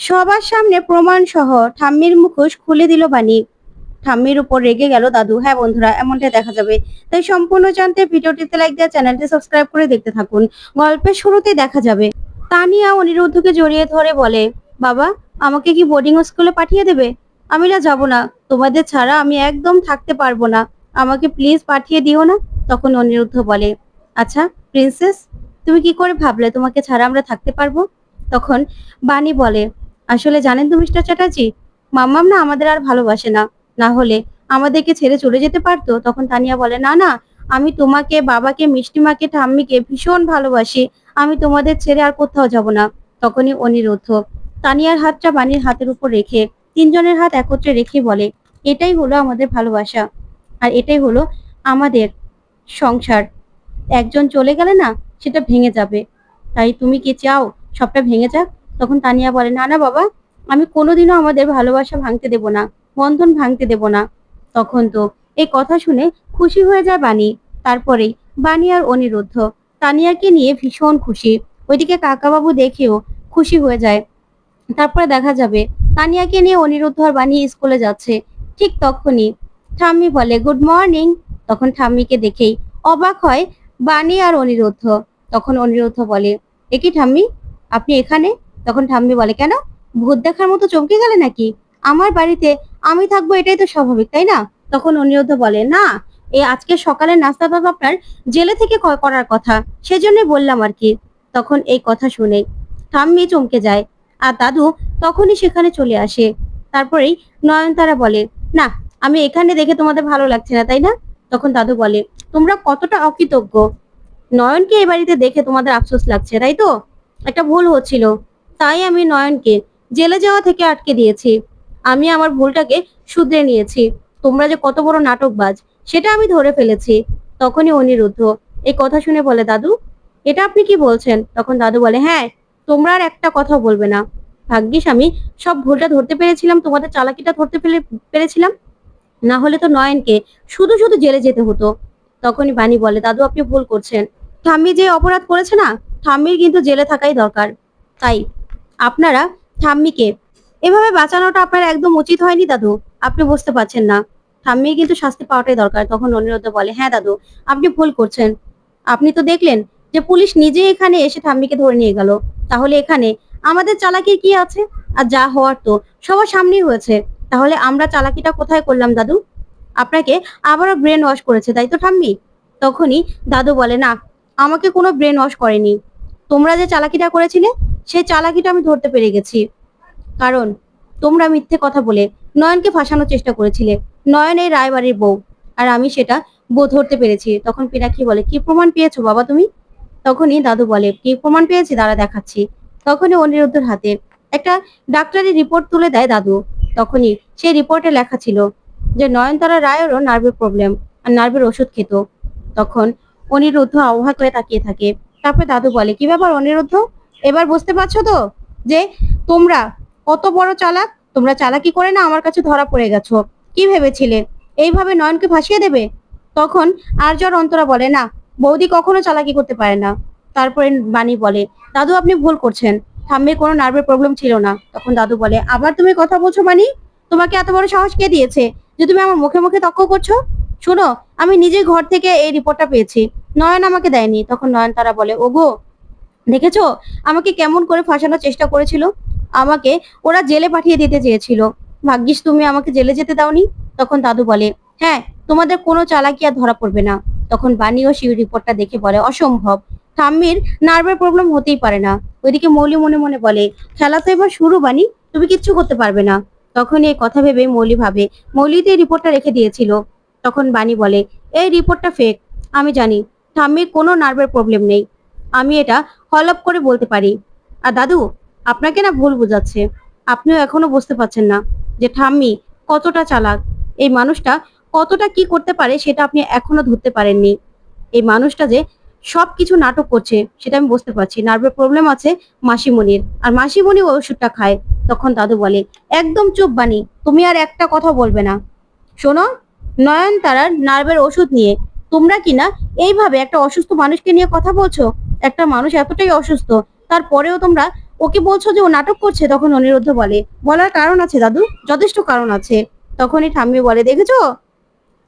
সবার সামনে প্রমাণ সহ ঠাম্মির মুখোশ খুলে দিল বাণী। ঠাম্মির উপর রেগে গেল দাদু। হ্যাঁ বন্ধুরা, এমনটাই দেখা যাবে। তাই সম্পূর্ণ জানতে ভিডিওটিতে লাইক দিয়ে চ্যানেলটি সাবস্ক্রাইব করে দেখতে থাকুন। গল্পের শুরুতেই দেখা যাবে তানিয়া অনিরুদ্ধকে জড়িয়ে ধরে বলে, বাবা, আমাকে কি বোর্ডিং স্কুলে পাঠিয়ে দেবে? আমি না যাব না। তোমাদের ছাড়া আমি একদম থাকতে পারবো না। আমাকে প্লিজ পাঠিয়ে দিও না। তখন অনিরুদ্ধ বলে, আচ্ছা প্রিন্সেস, তুমি কি করে ভাবলে তোমাকে ছাড়া আমরা থাকতে পারবো? তখন বাণী বলে, আসলে জানেন তো মিস্টার চ্যাটার্জি, মাম্মাম না আমাদের আর ভালোবাসে না। না হলে আমাদেরকে ছেড়ে চলে যেতে পারতো। তখন তানিয়া বলে, না না, আমি তোমাকে, বাবাকে, মিষ্টিমাকে, ঠাম্মিকে ভীষণ ভালোবাসি। আমি তোমাদের ছেড়ে আর কোথাও যাব না। তখনই অনিরুদ্ধ তানিয়ার হাতটা বাণীর হাতের উপর রেখে, তিনজনের হাত একত্রে রেখে বলে, এটাই হলো আমাদের ভালোবাসা, আর এটাই হলো আমাদের সংসার। একজন চলে গেলে না, সেটা ভেঙে যাবে। তাই তুমি কি চাও সবটা ভেঙে যাক? তখন তানিয়া বলে, না না বাবা, আমি কোনোদিনও আমাদের ভালোবাসা ভাঙতে দেব না, বন্ধন ভাঙতে দেব না। তখন তো এই কথা শুনে খুশি হয়ে যায় বাণী। তারপরেই বাণী আর অনিরুদ্ধ তানিয়াকে নিয়ে ভীষণ খুশি। ওইদিকে কাকাবাবু দেখেও খুশি হয়ে যায়। তারপরে দেখা যাবে তানিয়াকে নিয়ে অনিরুদ্ধ আর বাণী স্কুলে যাচ্ছে। ঠিক তখনই ঠাম্মি বলে, গুড মর্নিং। তখন ঠাম্মিকে দেখেই অবাক হয় বাণী আর অনিরুদ্ধ। তখন অনিরুদ্ধ বলে, এ কি ঠাম্মি, আপনি এখানে? তখন ঠাম্মি বলে, কেন, ভূত দেখার মতো চমকে গেলে নাকি? আমার বাড়িতে আমি থাকবো, এটাই তো স্বাভাবিক, তাই না? তখন অনিরুদ্ধ বলে, না, এই আজকে সকালের নাস্তাটা তো আপনার জেলে থেকে করার কথা, সেজন্যই বললাম আর কি। তখন এই কথা শুনে ঠাম্মি চমকে যায়। আর দাদু তখনই সেখানে চলে আসে। তারপরেই নয়নতারা বলে, না, আমি এখানে দেখে তোমাদের ভালো লাগছে না, তাই না? তখন দাদু বলে, তোমরা কতটা অকৃতজ্ঞ। নয়নকে এই বাড়িতে দেখে তোমাদের আফসোস লাগছে, তাই তো? একটা ভুল হচ্ছিল, তাই আমি নয়নকে জেলে যাওয়া থেকে আটকে দিয়েছি। আমি আমার ভুলটাকে শুধরে নিয়েছি। তোমরা যে কত বড় নাটকবাজ, সেটা আমি ধরে ফেলেছি। তখনই অনিরুদ্ধ এই কথা শুনে বলে, দাদু, এটা আপনি কি বলছেন? তখন দাদু বলে, হ্যাঁ, তোমরা আর একটা কথা বলবে না। ভাগ্যিস আমি সব ভুলটা ধরতে পেরেছিলাম, তোমাদের চালাকিটা ধরতে পেরেছিলাম। না হলে তো নয়নকে শুধু শুধু জেলে যেতে হতো। তখনই বাণী বলে, দাদু আপনি ভুল করছেন। ঠাম্মি যে অপরাধ করেছে না, ঠাম্মির কিন্তু জেলে থাকাই দরকার। তাই আপনারা ঠাম্মিকে এভাবে বাঁচানোটা আপনার একদম উচিত হয়নি দাদু। আপনি বুঝতে পারছেন না, ঠাম্মির কিন্তু শাস্তি পাওয়াটাই দরকার। তখন অনিরুদ্ধ বলে, হ্যাঁ দাদু, আপনি ভুল করছেন। আপনি তো দেখলেন যে পুলিশ নিজে এখানে এসে ঠাম্মিকে ধরে নিয়ে গেল। তাহলে এখানে আমাদের চালাকির কি আছে? আর যা হওয়ার তো সবার সামনেই হয়েছে। তাহলে আমরা চালাকিটা কোথায় করলাম দাদু? আপনাকে আবারও ব্রেন ওয়াশ করেছে, তাই তো ঠাম্মি? তখনই দাদু বলে, না, আমাকে কোনো ব্রেন ওয়াশ করেনি। তোমরা যে চালাকিটা করেছিলে, সেই চালাকিটা আমি ধরতে পেরে গেছি। কারণ তোমরা মিথ্যে কথা বলে নয়নকে ফাঁসানোর চেষ্টা করেছিলে। নয়ন এই রায়বাড়ির বউ, আর আমি সেটা ধরতে পেরেছি। তখন পিনাকি বলে, কি প্রমাণ পেয়েছো বাবা তুমি? তখনই দাদু বলে, কি প্রমাণ পেয়েছি দাঁড়া দেখাচ্ছি। তখনই অনিরুদ্ধের হাতে একটা ডাক্তারি রিপোর্ট তুলে দেয় দাদু। তখনই সেই রিপোর্টে লেখা ছিল যে নয়নতারা রায়েরও নার্ভের প্রবলেম, আর নার্ভের ওষুধ খেত। তখন অনিরুদ্ধ অবাক হয়ে তাকিয়ে থাকে। তারপরে দাদু বলে, কি ব্যাপার অনিরুদ্ধ, এবার বুঝতে পারছো তো যে তোমরা কত বড় চালাক? তোমরা চালাকি করে না আমার কাছে ধরা পড়ে গেছো। কি ভেবেছিলে এইভাবে নয়নকে ভাসিয়ে দেবে? তখন আর্যর অন্তরা বলে, না, বৌদি কখনো চালাকি করতে পারে না। তারপরে বাণী বলে, দাদু আপনি ভুল করছেন, ঠাম্মির কোনো নার্ভের প্রবলেম ছিল না। তখন দাদু বলে, আবার তুমি কথা বলছো বাণী? তোমাকে এত বড় সাহস কে দিয়েছে যে তুমি আমার মুখে মুখে তর্ক করছো? শোনো, আমি নিজেই ঘর থেকে এই রিপোর্টটা পেয়েছি, নয়ন আমাকে দেয়নি। তখন নয়নতারা বলে, ওগো, দেখেছো আমাকে কেমন করে ফাঁসানোর চেষ্টা করেছিল? আমাকে ওরা জেলে পাঠিয়ে দিতে চেয়েছিল। ভাগ্যিস তুমি আমাকে জেলে যেতে দাওনি। তখন দাদু বলে, হ্যাঁ, তোমাদের কোনো চালাকি আর ধরা পড়বে না। তখন বাণীও সেই রিপোর্টটা দেখে বলে, অসম্ভব, ঠাম্মির নার্ভের প্রবলেম হতেই পারে না। ওইদিকে মৌলি মনে মনে বলে, খেলা তো এবার শুরু বাণী, তুমি কিচ্ছু করতে পারবে না। তখন এই কথা ভেবে মৌলি ভাবে মৌলি তো এই রিপোর্টটা রেখে দিয়েছিল। তখন বাণী বলে, এই রিপোর্টটা ফেক। আমি জানি ঠাম্মির কোনো নার্ভের প্রবলেম নেই। আমি এটা হলপ করে বলতে পারি। আর দাদু, আপনাকে না ভুল বোঝাচ্ছে। আপনিও এখনো বুঝতে পারছেন না যে ঠাম্মি কতটা চালাক। এই মানুষটা কতটা কি করতে পারে সেটা আপনি এখনো ধরতে পারেননি। এই মানুষটা যে সবকিছু নাটক করছে সেটা আমি বুঝতে পারছি। নার্ভের প্রবলেম আছে মাসিমণির, আর মাসিমণি ওই ওষুধটা খায়। তখন দাদু বলে, একদম চুপ বানি, তুমি আর একটা কথা বলবে না। শোনো, নয়নতারার নার্ভের ওষুধ নিয়ে তোমরা কিনা এইভাবে একটা অসুস্থ মানুষকে নিয়ে কথা বলছো। একটা মানুষ এতটাই অসুস্থ, তারপরেও তোমরা ওকে বলছো যে ও নাটক করছে? তখন অনিরুদ্ধ বলে, বলার কারণ আছে দাদু, যথেষ্ট কারণ আছে। তখনই ঠাম্মি বলে, দেখেছো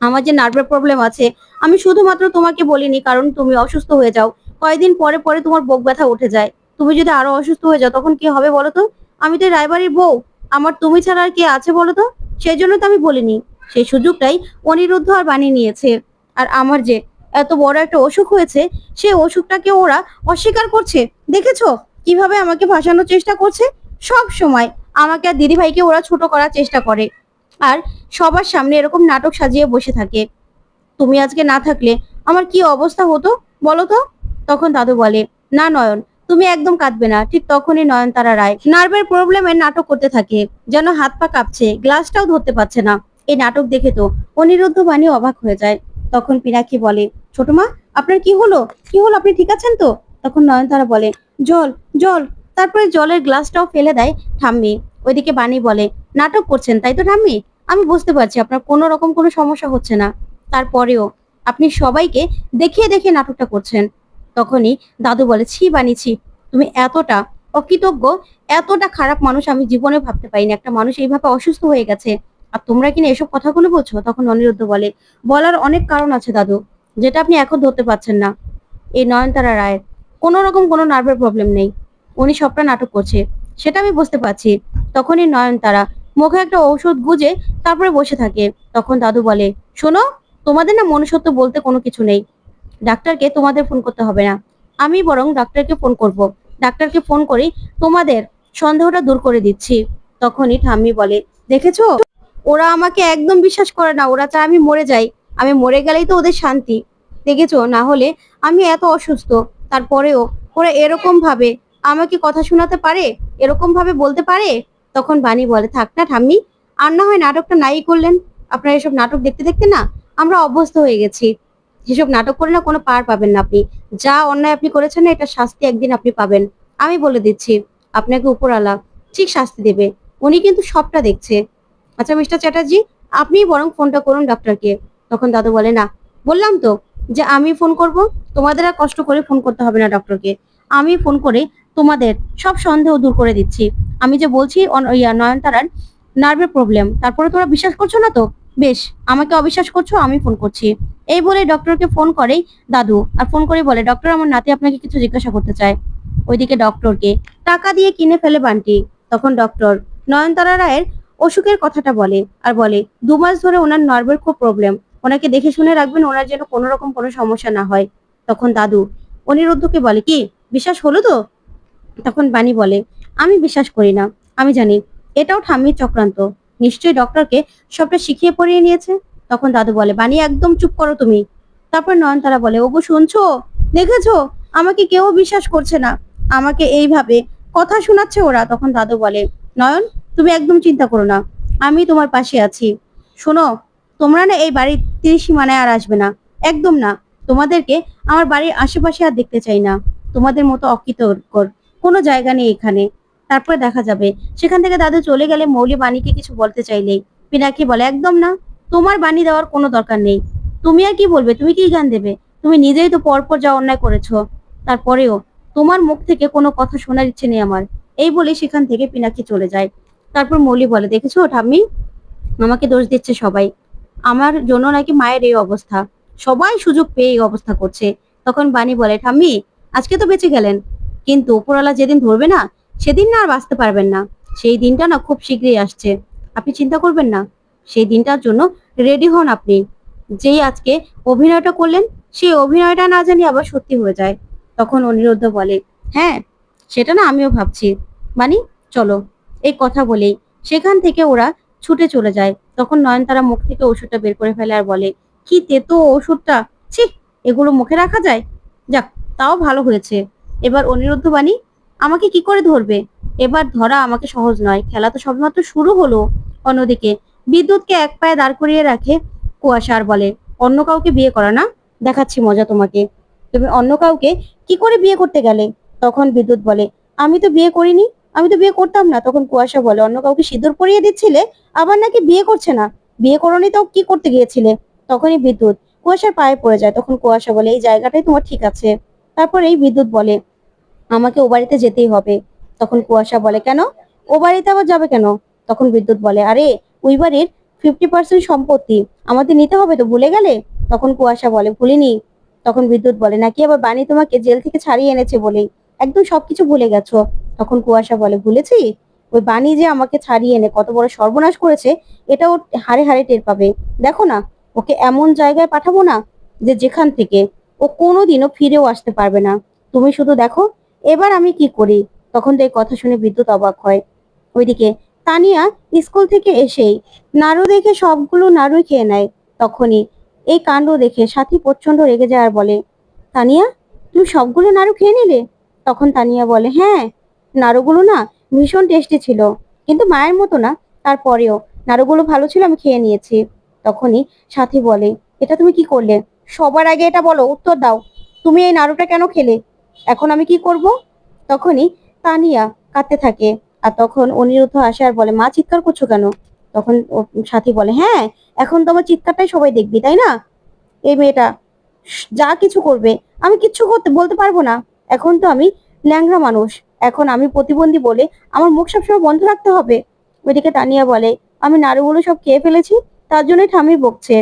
আমার যে নার্ভের প্রবলেম আছে, আমি শুধুমাত্র তোমাকে বলিনি কারণ তুমি অসুস্থ হয়ে যাও, কয়েকদিন পরে পরে তোমার বুক ব্যথা উঠে যায়, তুমি যদি আরো অসুস্থ হয়ে যাও তখন কি হবে বলো তো? আমি তো এই রায়বাড়ির বউ, আমার তুমি ছাড়া আর কে আছে বলো তো? সেই জন্য তো আমি বলিনি। সেই সুযোগটাই অনিরুদ্ধ আর বানিয়ে নিয়েছে। আর আমার যে এত বড় একটা অসুখ হয়েছে, সেই অসুখটাকে ওরা অস্বীকার করছে। দেখেছো কিভাবে আমাকে ভাসানোর চেষ্টা করছে? সব সময় আমাকে আর দিদিভাইকে ওরা ছোট করার চেষ্টা করে, আর সবার সামনে এরকম নাটক সাজিয়ে বসে থাকে। তুমি আজকে না থাকলে আমার কি অবস্থা হতো বলো তো? তখন দাদু বলে, না নয়ন, তুমি একদম কাঁদবে না। ঠিক তখনই নয়নতারা রায় নার্ভের প্রবলেমে নাটক করতে থাকে, যেন হাত পা কাঁপছে, গ্লাসটাও ধরতে পারছে না। এই নাটক দেখে তো অনিরুদ্ধ বাণী অবাক হয়ে যায়। তখন পিনাকি বলে, ছোট মা, আপনার কি হলো? কি হলো, আপনি ঠিক আছেন তো? তখন নয়নতারা বলে, জল, জল। তারপরে জলের গ্লাসটাও ফেলে দেয় ঠাম্মি। ওইদিকে বাণী বলে, নাটক করছেন তাই তো ঠাম্মি? আমি বুঝতে পারছি আপনার কোনো রকম কোনো সমস্যা হচ্ছে না, তারপরেও আপনি সবাইকে দেখিয়ে দেখিয়ে নাটকটা করছেন। তখনই দাদু বলে, ছি বানিয়েছি, তুমি এতটা অকৃতজ্ঞ, এতটা খারাপ মানুষ আমি জীবনে ভাবতে পারিনি। একটা মানুষ এইভাবে অসুস্থ হয়ে গেছে আর তোমরা কিনা এসব কথাগুলো বলছো? তখন অনিরুদ্ধ বলে, বলার অনেক কারণ আছে দাদু, যেটা আপনি এখন ধরতে পারছেন না। এই নয়নতারা রায়ের কোনো রকম কোনো নার্ভের প্রবলেম নেই, উনি সবটা নাটক করছে, সেটা আমি বুঝতে পারছি। তখনই নয়নতারা মুখে একটা ঔষধ গুজে তারপরে বসে থাকে। তখন দাদু বলে, শোনো, তোমাদের না মনুষ্যত্ব বলতে কোনো কিছু নেই। ডাক্তারকে তোমাদের ফোন করতে হবে না, আমি বরং ডাক্তারকে ফোন করব। ডাক্তারকে ফোন করে তোমাদের সন্দেহটা দূর করে দিচ্ছি। তখনই ঠাম্মি বলে, দেখেছো, ওরা আমাকে একদম বিশ্বাস করে না, ওরা চায় আমি মরে যাই। আমি মরে গেলেই তো ওদের শান্তি। দেখেছো, না হলে আমি এত অসুস্থ, তারপরেও ওরা এরকম ভাবে আমাকে কথা শোনাতে পারে, এরকম ভাবে বলতে পারে। তখন বাণী বলে, থাক না ঠাম্মি, আর না হয় নাটকটা নাই করলেন। আপনার এসব নাটক দেখতে দেখতে না আমরা অভ্যস্ত হয়ে গেছি। যেসব নাটক করে না কোনো পার পাবেন না আপনি। যা অন্যায় আপনি করেছেন না, এটা শাস্তি একদিন আপনি পাবেন। আমি বলে দিচ্ছি, আপনাকে উপরওয়ালা ঠিক শাস্তি দেবে। উনি কিন্তু সবটা দেখছে। আচ্ছা মিস্টার চ্যাটার্জি, আপনি বরং ফোনটা করুন ডক্টরকে। তখন দাদু বলে, না, বললাম তো যে আমি ফোন করব, তোমাদের আর কষ্ট করে ফোন করতে হবে না ডক্টরকে। আমি ফোন করে তোমাদের সব সন্দেহ দূর করে দিচ্ছি। আমি যে বলছি নয়নতারার নার্ভের প্রবলেম, তারপরে তোমরা বিশ্বাস করছো না তো? বেশ, আমাকে অবিশ্বাস করছো, আমি ফোন করছি। এই বলে ডক্টরকে ফোন করেই দাদু, আর ফোন করে বলে, ডক্টর, আমার নাতি আপনাকে কিছু জিজ্ঞাসা করতে চায়। ওইদিকে ডক্টরকে টাকা দিয়ে কিনে ফেলে বান্টি। তখন ডক্টর নয়নতারা রায়ের অসুখের কথাটা বলে, আর বলে 2 মাস ধরে ওনার নার্ভের খুব প্রবলেম, ওনাকে দেখে শুনে রাখবেন, ওনার যেন কোনো রকম কোনো সমস্যা না হয়। তখন দাদু অনিরুদ্ধকে বলে, কি বিশ্বাস হলো তো? তখন বাণী বলে, আমি বিশ্বাস করি না, আমি জানি এটাও ঠাম্মির চক্রান্ত, নিশ্চয়ই ডক্টরকে সবটা শিখিয়ে পড়িয়ে নিয়েছে। তখন দাদু বলে, বাণী একদম চুপ করো তুমি। তারপর নয়নতারা বলে, ওগো শুনছো, দেখেছো, আমাকে কেউ বিশ্বাস করছে না, আমাকে এইভাবে কথা শোনাচ্ছে ওরা। তখন দাদু বলে, নয়ন, তুমি একদম চিন্তা করো না, আমি তোমার পাশে আছি। শোনো, তোমরা না এই বাড়ির ত্রিসীমানায় আর আসবে না, একদম না। তোমাদেরকে আমার বাড়ির আশেপাশে আর দেখতে চাই না। তোমাদের মতো অকৃতজ্ঞর কোনো জায়গা নেই এখানে। তারপরে দেখা যাবে। সেখান থেকে দাদু চলে গেলে মৌলি বাণীকে কিছু বলতে চাইলেই পিনাকি বলে, একদম না, তোমার বাণী দেওয়ার কোনো দরকার নেই। তুমি আর কি বলবে, তুমি কি জ্ঞান দেবে? তুমি নিজেই তো পরপর যা অন্যায় করেছো, তারপরেও তোমার মুখ থেকে কোনো কথা শোনার ইচ্ছে নেই আমার। এই বলে সেখান থেকে পিনাকি চলে যায়। তারপর মৌলি বলে, দেখেছো ঠাম্মি, আমাকে দোষ দিচ্ছে সবাই, আমার জন্য নাকি মায়ের এই অবস্থা, সবাই সুযোগ পেয়ে এই অবস্থা করছে। তখন বাণী বলে, ঠাম্মি, আজকে তো বেঁচে গেলেন, কিন্তু উপরওয়ালা যেদিন ধরবে না, সেদিন না আর বাঁচতে পারবেন না। সেই দিনটা না খুব শীঘ্রই আসছে, আপনি চিন্তা করবেন না। সেই দিনটার জন্য রেডি হন আপনি। যেই আজকে অভিনয়টা করলেন, সেই অভিনয়টা না জানি আবার সত্যি হয়ে যায়। তখন অনিরুদ্ধ বলে, হ্যাঁ, সেটা না আমিও ভাবছি। বাণী, চলো। এই কথা বলেই সেখান থেকে ওরা ছুটে চলে যায়। তখন নয়নতারা মুখ থেকে ওষুধটা বের করে ফেলে আর বলে, কি তেতো ওষুধটা, ছি, এগুলো মুখে রাখা যায়? যাক, তাও ভালো হয়েছে। এবার অনিরুদ্ধ বাণী আমাকে কি করে ধরবে? এবার ধরা আমাকে সহজ নয়, খেলা তো সবেমাত্র শুরু হলো। অন্যদিকে বিদ্যুৎকে এক পায়ে দাঁড় করিয়ে রাখে কুয়াশা আর বলে, অন্য কাউকে বিয়ে করা না, দেখাচ্ছি মজা তোমাকে। তুমি অন্য কাউকে কি করে বিয়ে করতে গেলে? তখন বিদ্যুৎ বলে, আমি তো বিয়ে করিনি, আমি তো বিয়ে করতাম না। তখন কুয়াশা বলে, অন্য কাউকে সিঁদুর পরিয়ে দিচ্ছিলে, আবার নাকি বিয়ে করছে না, বিয়ে করনি তো কি করতে গিয়েছিলে? তখনই বিদ্যুৎ কুয়াশার পায়ে পড়ে যায়। তখন কুয়াশা বলে, এই জায়গাটাই তোমার ঠিক আছে। তারপর এই বিদ্যুৎ বলে, আমাকে ও বাড়িতে যেতেই হবে, তখন কুয়াশা বলে, কেন? ও বাড়িতে আবার যাবে কেন? তখন বিদ্যুৎ বলে, আরে ওই বাড়ির 50% সম্পত্তি আমাদের নিতে হবে, তো ভুলে গেলে? তখন কুয়াশা বলে, ভুলিনি। তখন বিদ্যুৎ বলে, নাকি আবার বাণী তোমাকে জেল থেকে ছাড়িয়ে এনেছে বলেই একদম সবকিছু ভুলে গেছো? তখন কুয়াশা বলে, ভুলেছি? ওই বাণী যে আমাকে ছাড়িয়ে এনে কত বড় সর্বনাশ করেছে এটা ও হাড়ে হাড়ে টের পাবে। দেখো না, ওকে এমন জায়গায় পাঠাবো না যে যেখান থেকে ও কোনোদিনও ফিরেও আসতে পারবে না। তুমি শুধু দেখো এবার আমি কি করি। তখন তো এই কথা শুনে বিদ্যুৎ অবাক হয়। ওইদিকে তানিয়া স্কুল থেকে এসেই নাড়ু দেখে সবগুলো নাড়ুই খেয়ে নেয়। তখনই এই কাণ্ড দেখে সাথী প্রচন্ড রেগে যায় আর বলে, তানিয়া তুমি সবগুলো নাড়ু খেয়ে নিলে? তখন তানিয়া বলে, হ্যাঁ, নাড়ুগুলো না ভীষণ টেস্টি ছিল, কিন্তু মায়ের মতো না, তারপরেও নাড়ুগুলো ভালো ছিল, আমি খেয়ে নিয়েছি। তখনই সাথী বলে, এটা তুমি কি করলে? সবার আগে এটা বলো, উত্তর দাও। তুমি এই নাড়ুটা কেন খেলে? এখন আমি কি করব? তখনই তানিয়া কাঁদতে থাকে। আর তখন অনিরুদ্ধ আসে আর বলে, মা চিৎকার করছো কেন? তখন ওর সাথী বলে, হ্যাঁ, এখন তো আমার চিৎকারটাই সবাই দেখবি, তাই না? এই মেয়েটা যা কিছু করবে, আমি কিচ্ছু বলতে পারবো না। এখন তো আমি ল্যাংড়া মানুষ, এখন আমি প্রতিবন্ধী বলে আমার মুখ সবসময় বন্ধ রাখতে হবে। ওইদিকে তানিয়া বলে, আমি নাড়ুগুলো সব খেয়ে ফেলেছি, তার জন্যই ঠাম্মি বকছে।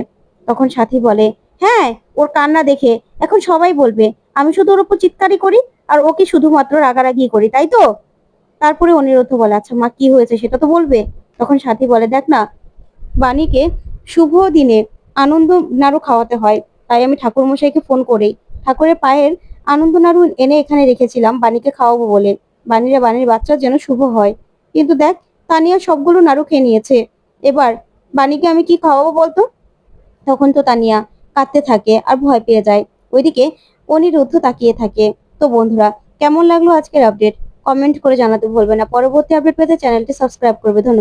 তখন সাথী বলে, হ্যাঁ, ওর কান্না দেখে এখন সবাই বলবে আমি শুধু ওর উপর চিৎকারই করি আর ওকে শুধুমাত্র রাগারাগি করি, তাই তো? তারপরে অনিরুদ্ধ বলে, আচ্ছা মা, কি হয়েছে সেটা তো বলবে। তখন সাথী বলে, দেখ না, বাণীকে শুভ দিনে আনন্দ নাড়ু খাওয়াতে হয়, তাই আমি ঠাকুরমশাইকে ফোন করেই ঠাকুরের পায়ের আনন্দ নাড়ু এনে এখানে রেখেছিলাম বাণীকে খাওয়াবো বলে, বাণীর বাচ্চার যেন শুভ হয়। কিন্তু দেখ, তানিয়া সবগুলো নাড়ু খেয়ে নিয়েছে, এবার বাণীকে আমি কি খাওয়াবো বলতো? তখন তো তানিয়া কাঁদতে থাকে আর ভয় পেয়ে যায়। ওইদিকে অনিরুদ্ধ তাকিয়ে থাকে। তো বন্ধুরা, কেমন লাগলো আজকের আপডেট? কমেন্ট করে জানাতে ভুলবে না। পরবর্তী আপডেট পেতে চ্যানেলটি সাবস্ক্রাইব করবে। ধন্যবাদ।